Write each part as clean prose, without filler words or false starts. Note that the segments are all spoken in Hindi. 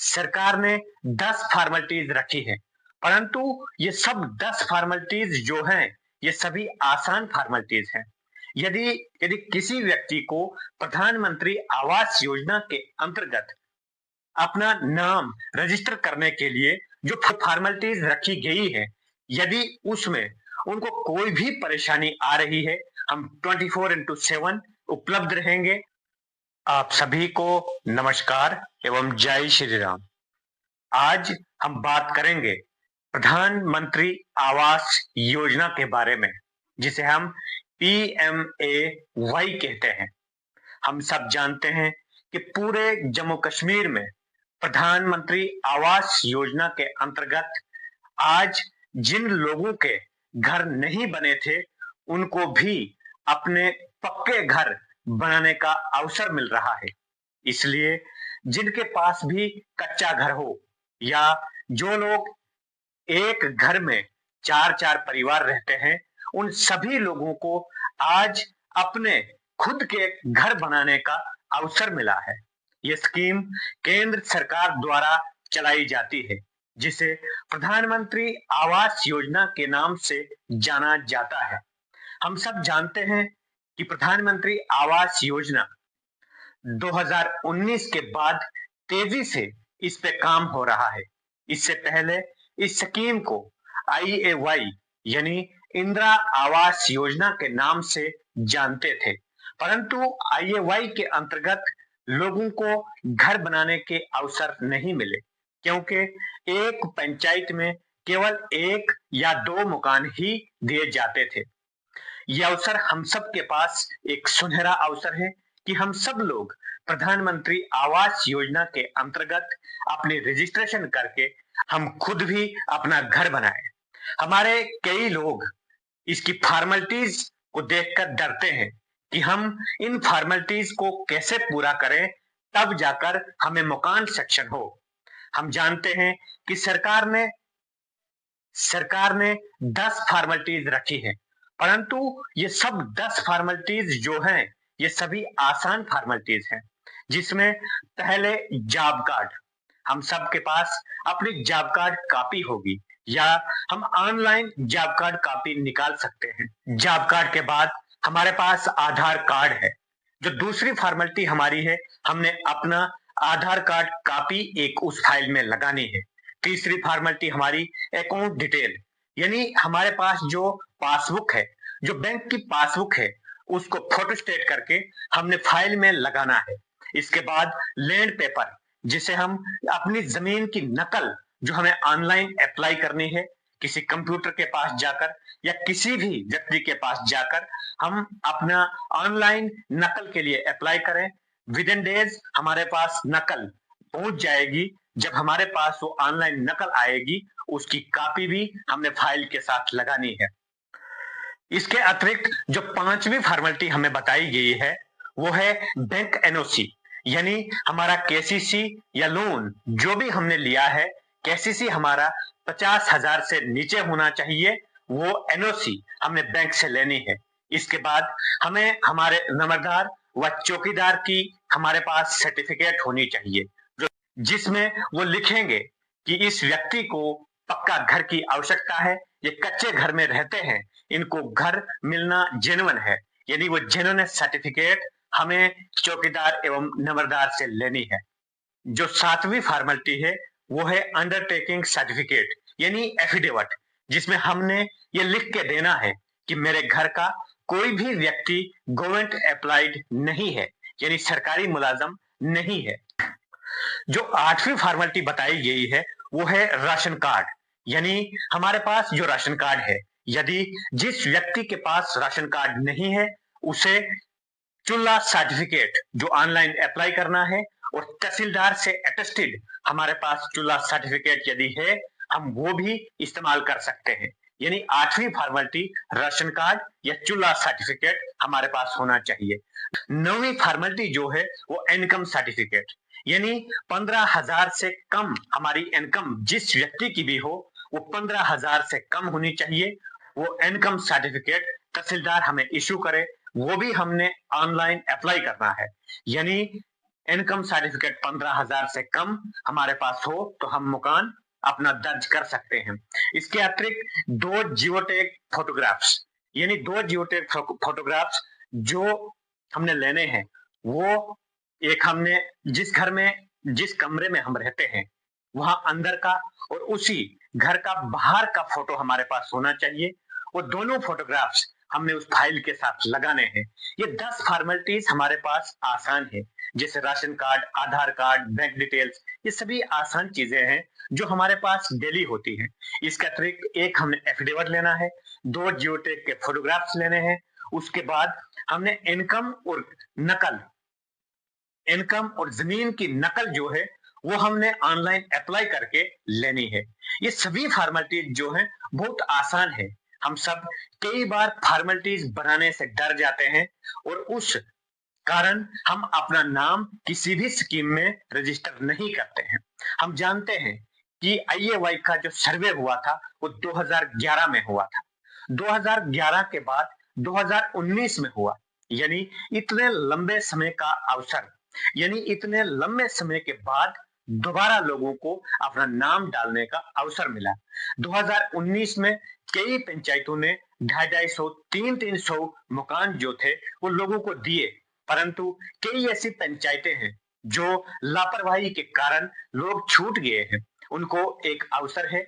सरकार ने 10 फॉर्मेलिटीज रखी हैं, परंतु ये सब 10 फॉर्मेलिटीज जो हैं, ये सभी आसान फॉर्मेलिटीज हैं। यदि यदि किसी व्यक्ति को प्रधानमंत्री आवास योजना के अंतर्गत अपना नाम रजिस्टर करने के लिए जो फॉर्मेलिटीज रखी गई है, यदि उसमें उनको कोई भी परेशानी आ रही है, हम 24x7 उपलब्ध रहेंगे। आप सभी को नमस्कार एवं जय श्री राम। आज हम बात करेंगे प्रधानमंत्री आवास योजना के बारे में, जिसे हम PMAY कहते हैं। हम सब जानते हैं कि पूरे जम्मू कश्मीर में प्रधानमंत्री आवास योजना के अंतर्गत आज जिन लोगों के घर नहीं बने थे, उनको भी अपने पक्के घर बनाने का अवसर मिल रहा है। इसलिए जिनके पास भी कच्चा घर हो या जो लोग एक घर में 4-4 परिवार रहते हैं, उन सभी लोगों को आज अपने खुद के घर बनाने का अवसर मिला है। ये स्कीम केंद्र सरकार द्वारा चलाई जाती है, जिसे प्रधानमंत्री आवास योजना के नाम से जाना जाता है। हम सब जानते हैं कि प्रधानमंत्री आवास योजना 2019 के बाद तेजी से इस पे काम हो रहा है। इससे पहले इस स्कीम को IAY यानी इंदिरा आवास योजना के नाम से जानते थे, परंतु IAY के अंतर्गत लोगों को घर बनाने के अवसर नहीं मिले, क्योंकि एक पंचायत में केवल 1 या 2 मकान ही दिए जाते थे। यह अवसर हम सब के पास एक सुनहरा अवसर है कि हम सब लोग प्रधानमंत्री आवास योजना के अंतर्गत अपने रजिस्ट्रेशन करके हम खुद भी अपना घर बनाए। हमारे कई लोग इसकी फॉर्मेलिटीज को देखकर डरते हैं कि हम इन फॉर्मेलिटीज को कैसे पूरा करें, तब जाकर हमें मकान सेक्शन हो। हम जानते हैं कि सरकार ने 10 फॉर्मेलिटीज रखी हैं, परंतु ये सब 10 फॉर्मेलिटीज जो हैं, ये सभी आसान फॉर्मेलिटीज हैं। जिसमें पहले जॉब कार्ड, हम सब के पास अपनी जॉब कार्ड कॉपी होगी या हम ऑनलाइन जॉब कार्ड कॉपी निकाल सकते हैं। जॉब कार्ड के बाद हमारे पास आधार कार्ड है। जो दूसरी फॉर्मेलिटी हमारी है, हमने अपना आधार कार्ड कॉपी एक उस फाइल में लगानी है। तीसरी फॉर्मेलिटी हमारी अकाउंट डिटेल, यानी हमारे पास जो पासबुक है, जो बैंक की पासबुक है, उसको फोटोस्टेट करके हमने फाइल में लगाना है। इसके बाद लैंड पेपर, जिसे हम अपनी जमीन की नकल जो हमें ऑनलाइन अप्लाई करनी है, किसी कंप्यूटर के पास जाकर या किसी भी व्यक्ति के पास जाकर हम अपना ऑनलाइन नकल के लिए अप्लाई करें। विद इन डेज हमारे पास नकल पहुंच जाएगी। जब हमारे पास वो ऑनलाइन नकल आएगी, उसकी कॉपी भी हमने फाइल के साथ लगानी है। इसके अतिरिक्त जो 5वीं फॉर्मेलिटी हमें बताई गई है, वो है बैंक NOC, यानी हमारा KCC या लोन जो भी हमने लिया है, KCC हमारा 50,000 से नीचे होना चाहिए। वो NOC हमने बैंक से लेनी है। इसके बाद हमें हमारे नंबरदार व चौकीदार की हमारे पास सर्टिफिकेट होनी चाहिए, जिसमें वो लिखेंगे कि इस व्यक्ति को पक्का घर की आवश्यकता है, ये कच्चे घर में रहते हैं, इनको घर मिलना जेन्युइन है, यानी वो जेन्युइन सर्टिफिकेट हमें चौकीदार एवं नंबरदार से लेनी है। जो 7वीं फॉर्मेलिटी है, वो है अंडरटेकिंग सर्टिफिकेट, यानी एफिडेविट, जिसमें हमने ये लिख के देना है कि मेरे घर का कोई भी व्यक्ति गवर्नमेंट एप्लाइड नहीं है, यानी सरकारी मुलाजम नहीं है। जो 8वीं फॉर्मेलिटी बताई गई है, वो है राशन कार्ड, यानी हमारे पास जो राशन कार्ड है, यदि जिस व्यक्ति के पास राशन कार्ड नहीं है, उसे चूल्हा सर्टिफिकेट जो ऑनलाइन अप्लाई करना है, और तहसीलदार से अटेस्टेड हमारे पास चूल्हा सर्टिफिकेट यदि है, हम वो भी इस्तेमाल कर सकते हैं। यानी 8वीं फॉर्मेलिटी राशन कार्ड या चूल्हा सर्टिफिकेट हमारे पास होना चाहिए। 9वीं फॉर्मेलिटी जो है, वो इनकम सर्टिफिकेट, यानी 15,000 से कम हमारी इनकम जिस व्यक्ति की भी हो, वो 15,000 से कम होनी चाहिए। वो इनकम सर्टिफिकेट तहसीलदार हमें इशू करे, वो भी हमने ऑनलाइन अप्लाई करना है। यानी इनकम सर्टिफिकेट 15,000 से कम हमारे पास हो तो हम मकान अपना दर्ज कर सकते हैं। इसके अतिरिक्त 2 जियोटैग फोटोग्राफ्स, यानी 2 जियोटैग फोटोग्राफ्स जो हमने लेने हैं, वो एक हमने जिस कमरे में हम रहते हैं वहां अंदर का और उसी घर का बाहर का फोटो हमारे पास होना चाहिए। वो दोनों फोटोग्राफ्स हमने उस फाइल के साथ लगाने हैं। ये 10 फॉर्मेलिटीज हमारे पास आसान है, जैसे राशन कार्ड, आधार कार्ड, बैंक डिटेल्स, ये सभी आसान चीजें हैं जो हमारे पास डेली होती हैं। इसके अतिरिक्त एक हमने एफिडेविट लेना है, 2 जियोटेक के फोटोग्राफ्स लेने हैं। उसके बाद हमने इनकम और जमीन की नकल जो है वो हमने ऑनलाइन अप्लाई करके लेनी है। ये सभी फॉर्मेलिटीज जो है बहुत आसान है। हम सब कई बार फॉर्मेलिटीज बनाने से डर जाते हैं और उस कारण हम अपना नाम किसी भी स्कीम में रजिस्टर नहीं करते हैं। हम जानते हैं कि आईएवाई का जो सर्वे हुआ था वो 2011 में हुआ था। 2011 के बाद 2019 में हुआ, यानी इतने लंबे समय का अवसर, यानी इतने लंबे समय के बाद दोबारा लोगों को अपना नाम डालने का अवसर मिला। 2019 में कई पंचायतों ने 250, 300 मकान जो थे वो लोगों को दिए, परंतु कई ऐसी पंचायतें हैं जो लापरवाही के कारण लोग छूट गए हैं। उनको एक अवसर है,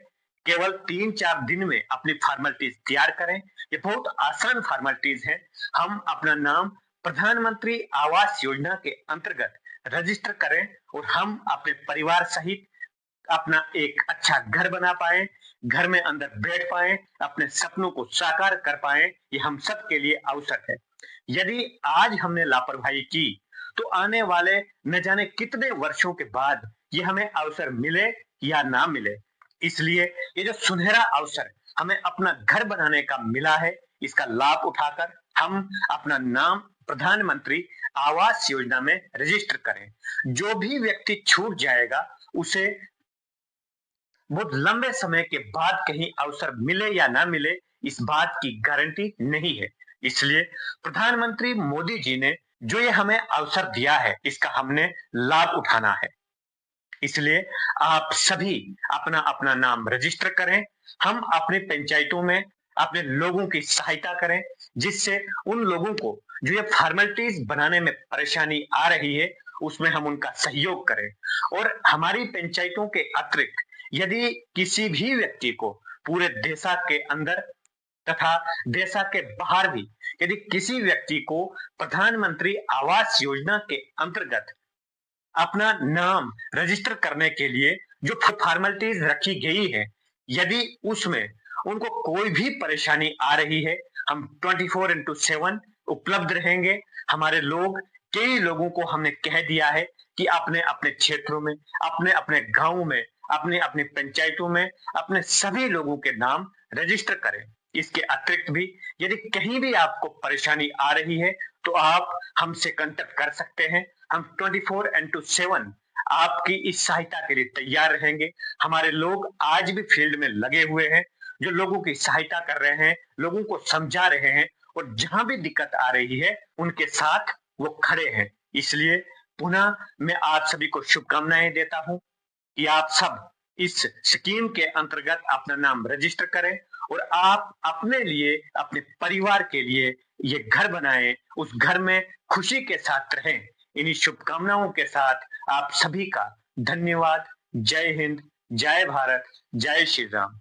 केवल 3-4 दिन में अपनी फॉर्मेलिटीज तैयार करें। ये बहुत आसान फॉर्मेलिटीज है। हम अपना नाम प्रधानमंत्री आवास योजना के अंतर्गत रजिस्टर करें और हम अपने परिवार सहित अपना एक अच्छा घर बना पाए, घर में अंदर बैठ पाए, अपने सपनों को साकार कर पाए। ये हम सब के लिए अवसर है। यदि आज हमने लापरवाही की तो आने वाले न जाने कितने वर्षों के बाद ये हमें अवसर मिले या ना मिले। इसलिए ये जो सुनहरा अवसर हमें अपना घर बनाने का मिला है, इसका लाभ उठाकर हम अपना नाम प्रधानमंत्री आवास योजना में रजिस्टर करें। जो भी व्यक्ति छूट जाएगा उसे बहुत लंबे समय के बाद कहीं अवसर मिले या ना मिले, इस बात की गारंटी नहीं है। इसलिए प्रधानमंत्री मोदी जी ने जो ये हमें अवसर दिया है, इसका हमने लाभ उठाना है। इसलिए आप सभी अपना अपना नाम रजिस्टर करें। हम अपने पंचायतों में अपने लोगों की सहायता करें, जिससे उन लोगों को जो ये फॉर्मेलिटीज बनाने में परेशानी आ रही है उसमें हम उनका सहयोग करें। और हमारी पंचायतों के अतिरिक्त यदि किसी भी व्यक्ति को पूरे देशा के अंदर तथा देशा के बाहर भी यदि किसी व्यक्ति को प्रधानमंत्री आवास योजना के अंतर्गत अपना नाम रजिस्टर करने के लिए जो फॉर्मेलिटीज रखी गई है, यदि उसमें उनको कोई भी परेशानी आ रही है, हम 24x7 उपलब्ध रहेंगे। हमारे लोग, कई लोगों को हमने कह दिया है कि अपने अपने क्षेत्रों में, अपने अपने गांव में, अपने अपने पंचायतों में अपने सभी लोगों के नाम रजिस्टर करें। इसके अतिरिक्त भी यदि कहीं भी आपको परेशानी आ रही है तो आप हमसे कांटेक्ट कर सकते हैं। हम 24x7 आपकी इस सहायता के लिए तैयार रहेंगे। हमारे लोग आज भी फील्ड में लगे हुए हैं, जो लोगों की सहायता कर रहे हैं, लोगों को समझा रहे हैं और जहां भी दिक्कत आ रही है उनके साथ वो खड़े हैं। इसलिए पुनः मैं आप सभी को शुभकामनाएं देता हूं कि आप सब इस स्कीम के अंतर्गत अपना नाम रजिस्टर करें और आप अपने लिए, अपने परिवार के लिए ये घर बनाएं, उस घर में खुशी के साथ रहें। इन्हीं शुभकामनाओं के साथ आप सभी का धन्यवाद। जय हिंद, जय भारत, जय श्री राम।